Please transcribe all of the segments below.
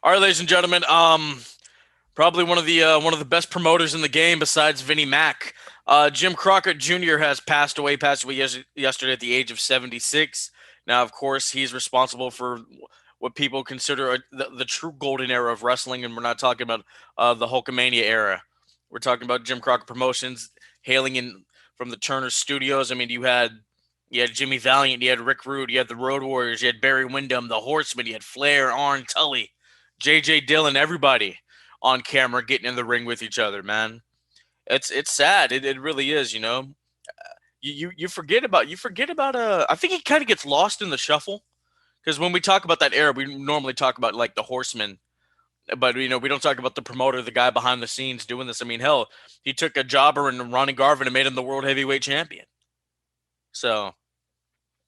All right, ladies and gentlemen. Probably one of the best promoters in the game besides Vinnie Mac. Jim Crockett Jr. has passed away. Passed away yesterday at the age of 76. Now, of course, he's responsible for what people consider the true golden era of wrestling, and we're not talking about the Hulkamania era. We're talking about Jim Crockett Promotions, hailing in from the Turner Studios. I mean, you had Jimmy Valiant, you had Rick Rude, you had the Road Warriors, you had Barry Windham, the Horsemen, you had Flair, Arn Tully, J.J. Dillon, everybody on camera getting in the ring with each other, man. It's sad. It really is, you know. You forget about I think he kind of gets lost in the shuffle because when we talk about that era, we normally talk about like the Horsemen, but we don't talk about the promoter, the guy behind the scenes doing this. I mean, hell, he took a jobber in Ronnie Garvin and made him the world heavyweight champion. So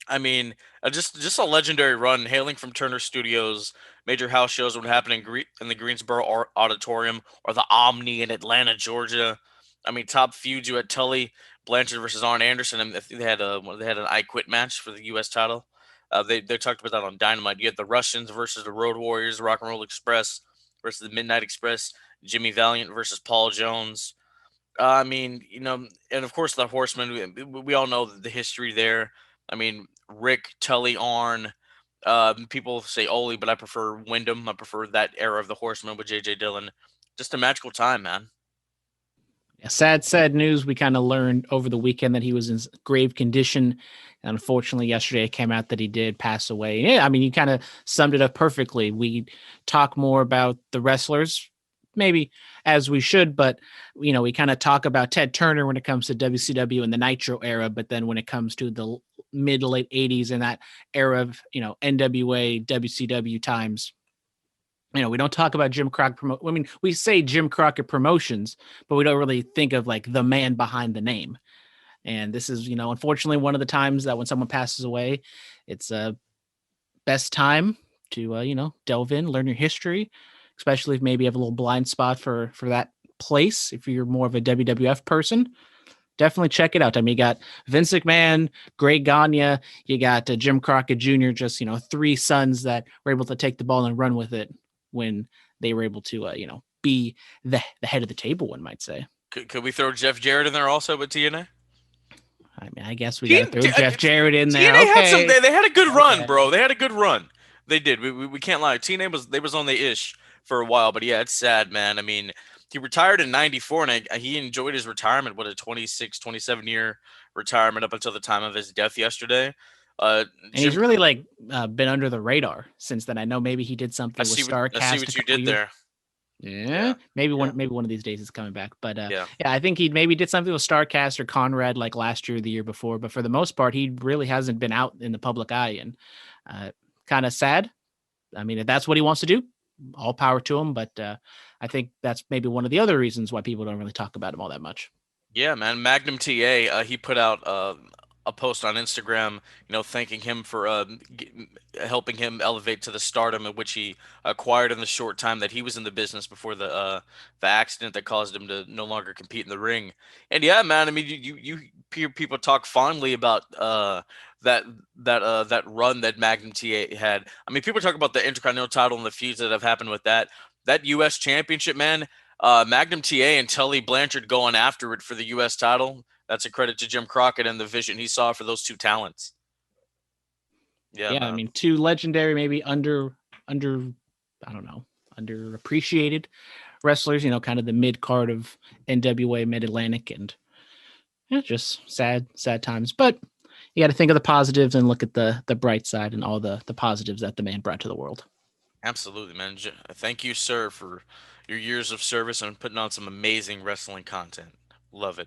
I mean, just a legendary run, hailing from Turner Studios. Major house shows would happen in the Greensboro Auditorium or the Omni in Atlanta, Georgia. I mean, top feuds you had Tully Blanchard versus Arn Anderson, and I think they had an I Quit match for the U.S. title. They talked about that on Dynamite. You had the Russians versus the Road Warriors, Rock and Roll Express versus the Midnight Express, Jimmy Valiant versus Paul Jones. I mean, and of course the Horsemen. We all know the history there. I mean, Rick, Tully, Arn. People say Ole, but I prefer Wyndham. I prefer that era of the Horsemen with J.J. Dillon. Just a magical time, man. Yeah, sad news. We kind of learned over the weekend that he was in grave condition. And unfortunately, yesterday it came out that he did pass away. Yeah, I mean, you kind of summed it up perfectly. We talk more about the wrestlers, maybe as we should, but we kind of talk about Ted Turner when it comes to WCW and the Nitro era, but then when it comes to the mid to late '80s and that era of NWA, WCW times, we don't talk about Jim Crockett I mean, we say Jim Crockett Promotions, but we don't really think of like the man behind the name. And this is, unfortunately, one of the times that when someone passes away, it's a best time to, delve in, learn your history, especially if maybe you have a little blind spot for that place. If you're more of a WWF person, definitely check it out. I mean, you got Vince McMahon, Greg Gagne, you got Jim Crockett Jr., just, three sons that were able to take the ball and run with it when they were able to, be the head of the table, one might say. Could we throw Jeff Jarrett in there also with TNA? I mean, I guess we got to throw Jeff Jarrett in there. TNA had some. Okay. They had a good run, bro. They had a good run. They did. We can't lie. TNA was on the ish for a while, but yeah, it's sad, man. I mean, he retired in '94, and he enjoyed his retirement. What a 26, 27 year retirement up until the time of his death yesterday. And he's really like been under the radar since then. I know maybe he did something with Starcast. I see what you did there. Yeah, maybe one of these days is coming back. But yeah, I think he maybe did something with Starcast or Conrad like last year or the year before. But for the most part, he really hasn't been out in the public eye, and kind of sad. I mean, if that's what he wants to do, all power to him. But I think that's maybe one of the other reasons why people don't really talk about him all that much. Yeah, man. Magnum TA, he put out a post on Instagram, thanking him for helping him elevate to the stardom in which he acquired in the short time that he was in the business before the accident that caused him to no longer compete in the ring. And yeah, man, I mean, you hear people talk fondly about that run that Magnum TA had. I mean, people talk about the Intercontinental title and the feuds that have happened with that U.S. Championship, man. Magnum TA and Tully Blanchard going after it for the U.S. title. That's a credit to Jim Crockett and the vision he saw for those two talents. Yeah, man. I mean, two legendary, maybe I don't know, underappreciated wrestlers. Kind of the mid card of NWA, Mid Atlantic, and just sad times. But you got to think of the positives and look at the bright side and all the positives that the man brought to the world. Absolutely, man. Thank you, sir, for your years of service and putting on some amazing wrestling content. Love it.